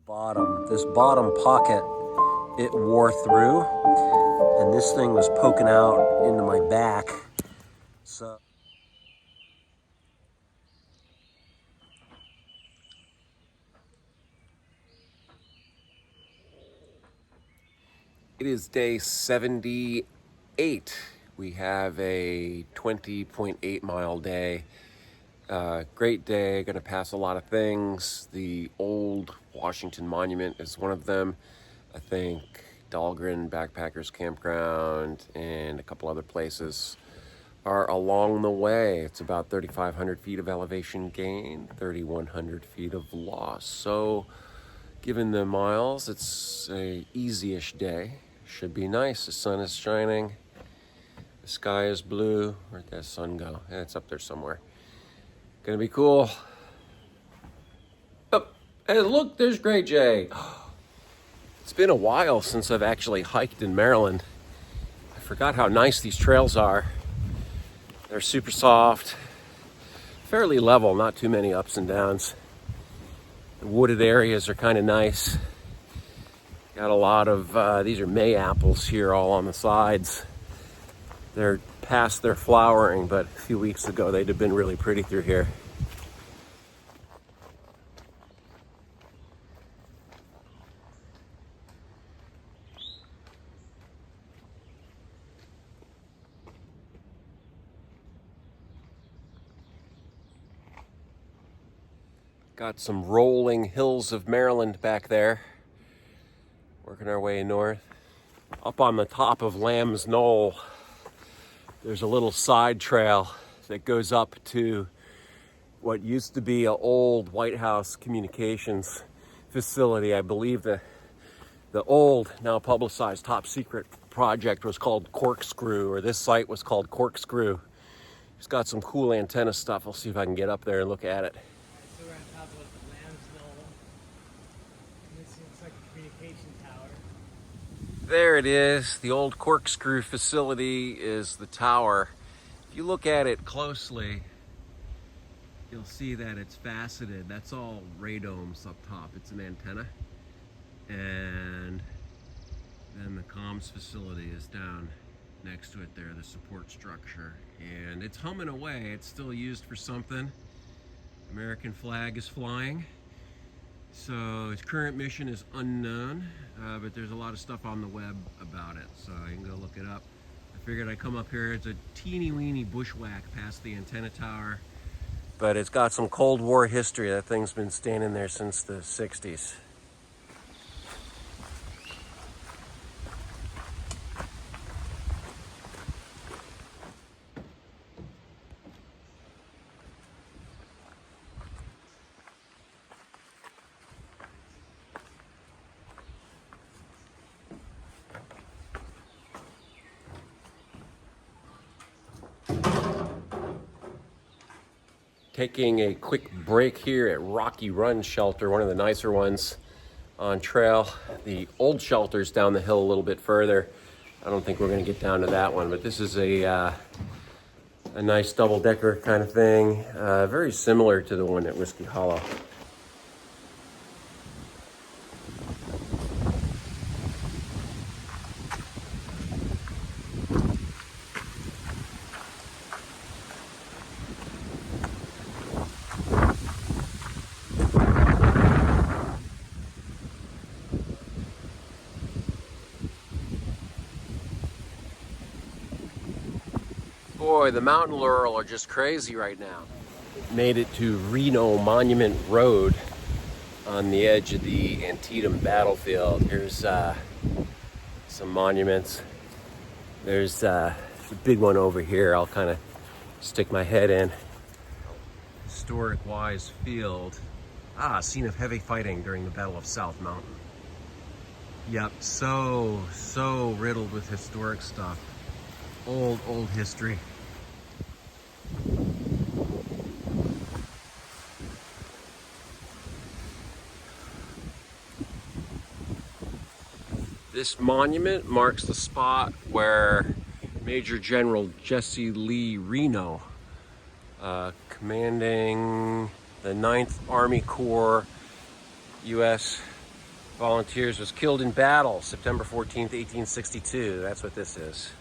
This bottom pocket, it wore through, and this thing was poking out into my back. So it is day 78. We have a 20.8 mile day. Great day, gonna pass a lot of things. The old Washington Monument is one of them. I think Dahlgren Backpackers Campground and a couple other places are along the way. It's about 3,500 feet of elevation gain, 3,100 feet of loss. So given the miles, it's a easy-ish day. Should be nice. The sun is shining. The sky is blue. Where'd that sun go? It's up there somewhere. Gonna be cool. Oh, hey, look, there's Gray Jay. It's been a while since I've actually hiked in Maryland. I forgot how nice these trails are. They're super soft, fairly level, not too many ups and downs. The wooded areas are kind of nice. Got a lot of, these are May apples here all on the sides. They're past their flowering, but a few weeks ago they'd have been really pretty through here. Got some rolling hills of Maryland back there. Working our way north. Up on the top of Lamb's Knoll, there's a little side trail that goes up to what used to be an old White House communications facility. I believe the old, now publicized, top secret project was called Corkscrew, or this site was called Corkscrew. It's got some cool antenna stuff. I'll see if I can get up there and look at it. So we're on top of the Lamb's Knoll. And this looks like a communication tower. There it is. The old Corkscrew facility is the tower. If you look at it closely, you'll see that it's faceted. That's all radomes up top. It's an antenna. And then the comms facility is down next to it there, the support structure. And it's humming away. It's still used for something. American flag is flying. So its current mission is unknown, but there's a lot of stuff on the web about it, so you can go look it up. I figured I'd come up here. It's a teeny weeny bushwhack past the antenna tower, but it's got some Cold War history. That thing's been standing there since the 60s. Taking a quick break here at Rocky Run Shelter, one of the nicer ones on trail. The old shelter's down the hill a little bit further. I don't think we're gonna get down to that one, but this is a nice double-decker kind of thing. Very similar to the one at Whiskey Hollow. Boy, the mountain laurel are just crazy right now. Made it to Reno Monument Road on the edge of the Antietam battlefield. Here's some monuments. There's a big one over here. I'll kind of stick my head in. Historic Wise Field. Scene of heavy fighting during the Battle of South Mountain. Yep, so riddled with historic stuff. Old history. This monument marks the spot where Major General Jesse Lee Reno, commanding the 9th Army Corps, U.S. Volunteers was killed in battle, September 14th, 1862. That's what this is.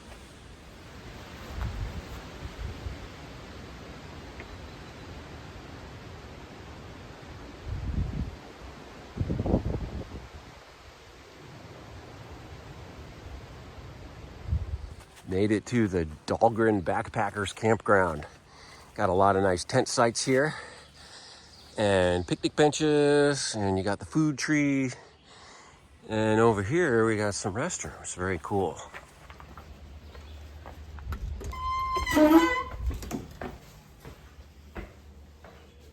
Made it to the Dahlgren Backpackers Campground. Got a lot of nice tent sites here and picnic benches, and you got the food tree. And over here we got some restrooms. Very cool.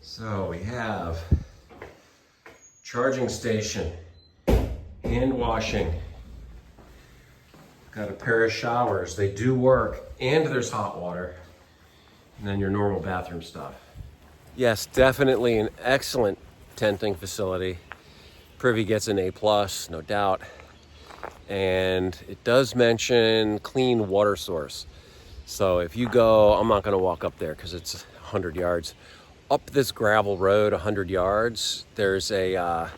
So we have charging station, hand washing. Got a pair of showers. They do work, and there's hot water. And then your normal bathroom stuff. Yes, definitely an excellent tenting facility. Privy gets an A+, no doubt. And it does mention clean water source. So if you go, I'm not gonna walk up there because it's 100 yards. Up this gravel road 100 yards, there's a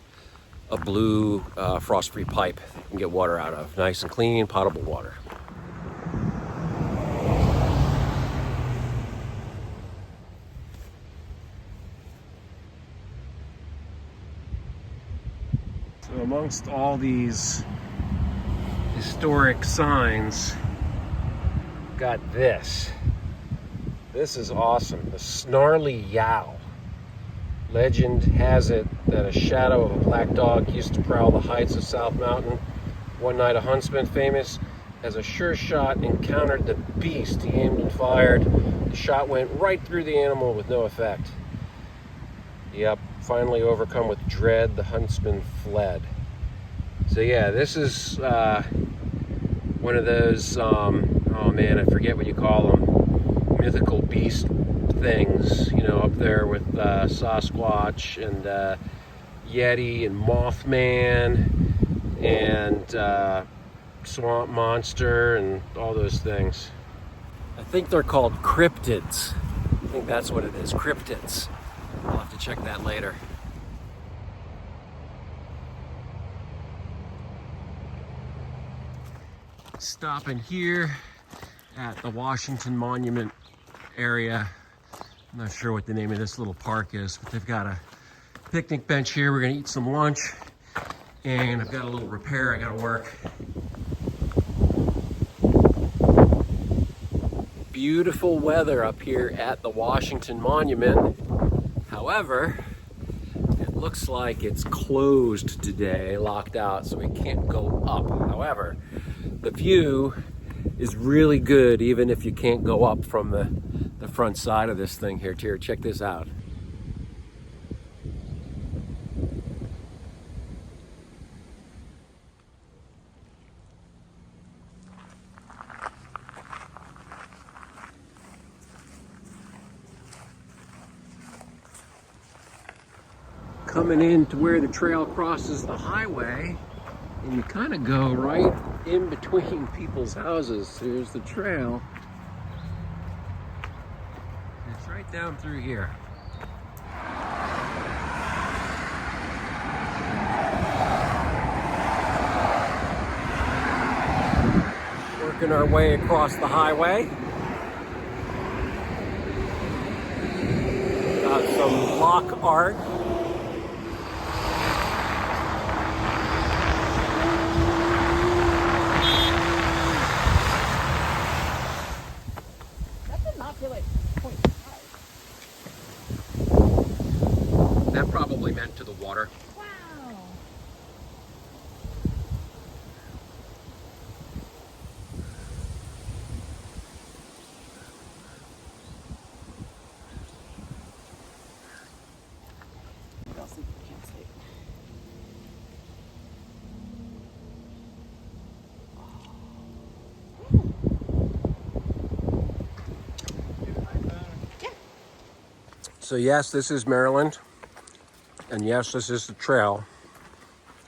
blue frost-free pipe that you can get water out of. Nice and clean, potable water. So amongst all these historic signs, got this. This is awesome. The Snarly Yow. Legend has it that a shadow of a black dog used to prowl the heights of South Mountain. One night a huntsman famous as a sure shot encountered the beast. He aimed and fired. The shot went right through the animal with no effect. Yep, finally overcome with dread, the huntsman fled. So yeah, this is one of those, oh man, I forget what you call them, mythical beast things, you know, up there with Sasquatch and Yeti and Mothman and Swamp Monster and all those things. I think they're called cryptids. I think that's what it is, cryptids. I'll have to check that later. Stopping here at the Washington Monument area. I'm not sure what the name of this little park is, but they've got a picnic bench here. We're gonna eat some lunch, and I've got a little repair I gotta work. Beautiful weather up here at the Washington Monument. However, it looks like it's closed today, locked out, so we can't go up. However, the view is really good even if you can't go up from the front side of this thing here. Check this out. Coming in to where the trail crosses the highway, and you kind of go right in between people's houses. Here's the trail. It's right down through here. Working our way across the highway. Got some lock art. That probably meant to the water. Wow. I'll sleep. Can't sleep. So yes, this is Maryland. And yes, this is the trail.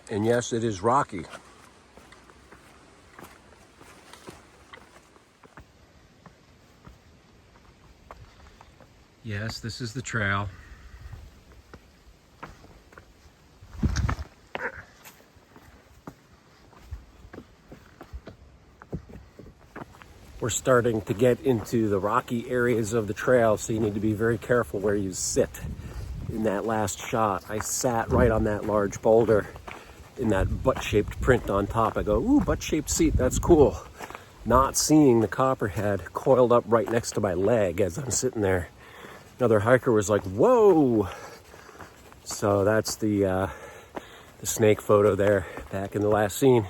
And yes, it is rocky. Yes, this is the trail. we're starting to get into the rocky areas of the trail, so you need to be very careful where you sit. In that last shot, I sat right on that large boulder in that butt-shaped print on top. I go, ooh, butt-shaped seat, that's cool. Not seeing the copperhead coiled up right next to my leg as I'm sitting there. Another hiker was like, whoa. So that's the snake photo there back in the last scene.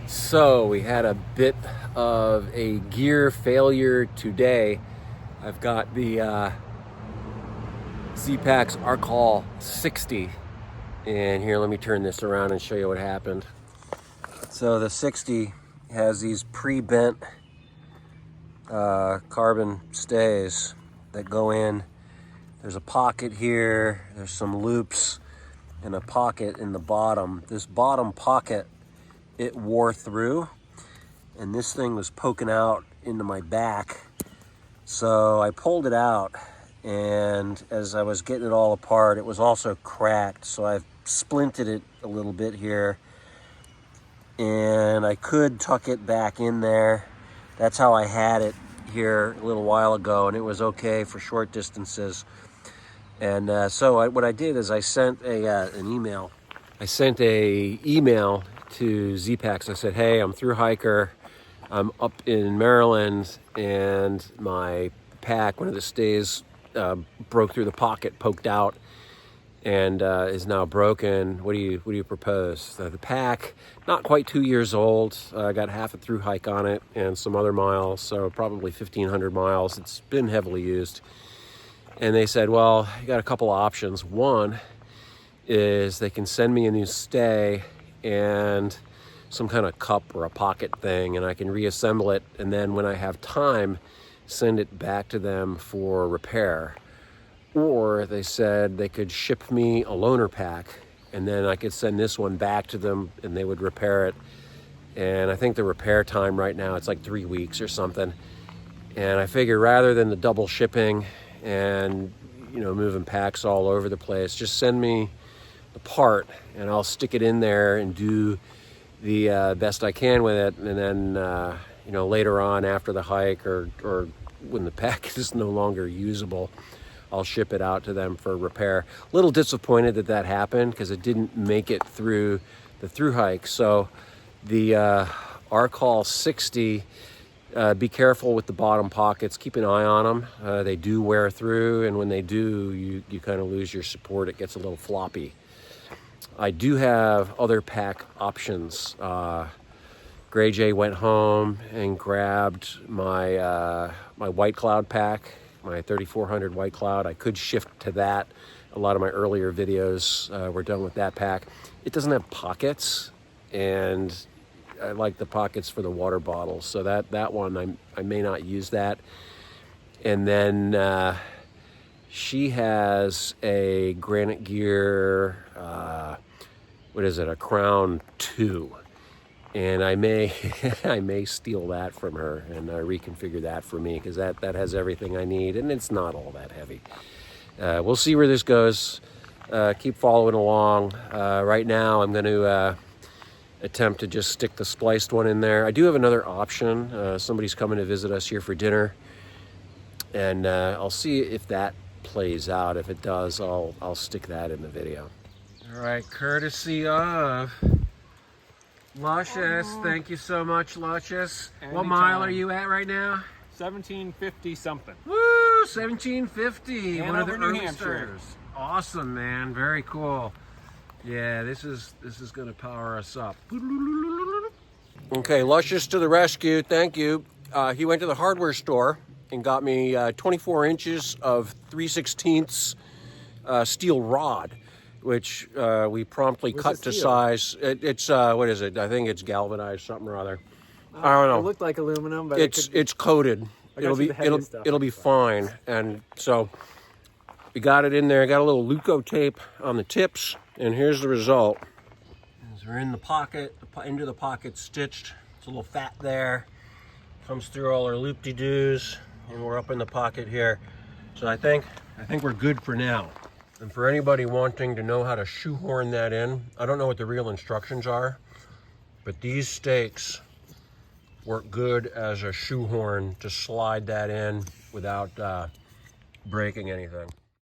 So we had a bit of a gear failure today. I've got the Zpacks Arc Haul 60. And here, let me turn this around and show you what happened. So the 60 has these pre-bent carbon stays that go in. There's a pocket here, there's some loops, and a pocket in the bottom. This bottom pocket, it wore through, and this thing was poking out into my back. So I pulled it out, and as I was getting it all apart, it was also cracked. So I've splinted it a little bit here, and I could tuck it back in there. That's how I had it here a little while ago, and it was okay for short distances. And so what I did is I sent an email. I sent a email to Zpacks. I said, hey, I'm through hiker. I'm up in Maryland, and my pack, one of the stays, broke through the pocket, poked out, and is now broken. What do you propose? The pack, not quite 2 years old. I got half a through hike on it and some other miles, so probably 1,500 miles. It's been heavily used. And they said, well, you got a couple of options. One is they can send me a new stay and some kind of cup or a pocket thing, and I can reassemble it, and then when I have time, send it back to them for repair. Or they said they could ship me a loaner pack, and then I could send this one back to them and they would repair it. And I think the repair time right now, it's like 3 weeks or something. And I figure rather than the double shipping and, you know, moving packs all over the place, just send me the part and I'll stick it in there and do the best I can with it. And then, you know, later on after the hike or when the pack is no longer usable, I'll ship it out to them for repair. A little disappointed that that happened because it didn't make it through the through hike. So the Arc Haul 60, be careful with the bottom pockets. Keep an eye on them. They do wear through, and when they do, you kind of lose your support. It gets a little floppy. I do have other pack options. Gray J went home and grabbed my my White Cloud pack, my 3400 White Cloud. I could shift to that. A lot of my earlier videos were done with that pack. It doesn't have pockets, and I like the pockets for the water bottles. So that one, I may not use that. And then she has a Granite Gear, what is it, a Crown 2. And I may I may steal that from her and reconfigure that for me, because that has everything I need, and it's not all that heavy. We'll see where this goes. Keep following along. Right now I'm going to attempt to just stick the spliced one in there. I do have another option. Somebody's coming to visit us here for dinner, and I'll see if that plays out. If it does, I'll stick that in the video. All right, courtesy of Luscious. Thank you so much, Luscious. Anytime. What mile are you at right now? 1750 something. Woo, 1750. Hanover, One of the New early Hampshire. starters. Awesome, man. Very cool. Yeah, this is gonna power us up. Okay, Luscious to the rescue. Thank you. He went to the hardware store and got me 24 inches of 3/16 steel rod, which we promptly cut to size. It's what is it? I think it's galvanized something or other. I don't know. It looked like aluminum, but It's coated. It'll be fine. And so we got it in there. I got a little Luco tape on the tips, and here's the result. As we're in the pocket, into the pocket stitched. It's a little fat there. Comes through all our loop-de-doos, and we're up in the pocket here. So I think we're good for now. And for anybody wanting to know how to shoehorn that in, I don't know what the real instructions are, but these stakes work good as a shoehorn to slide that in without breaking anything.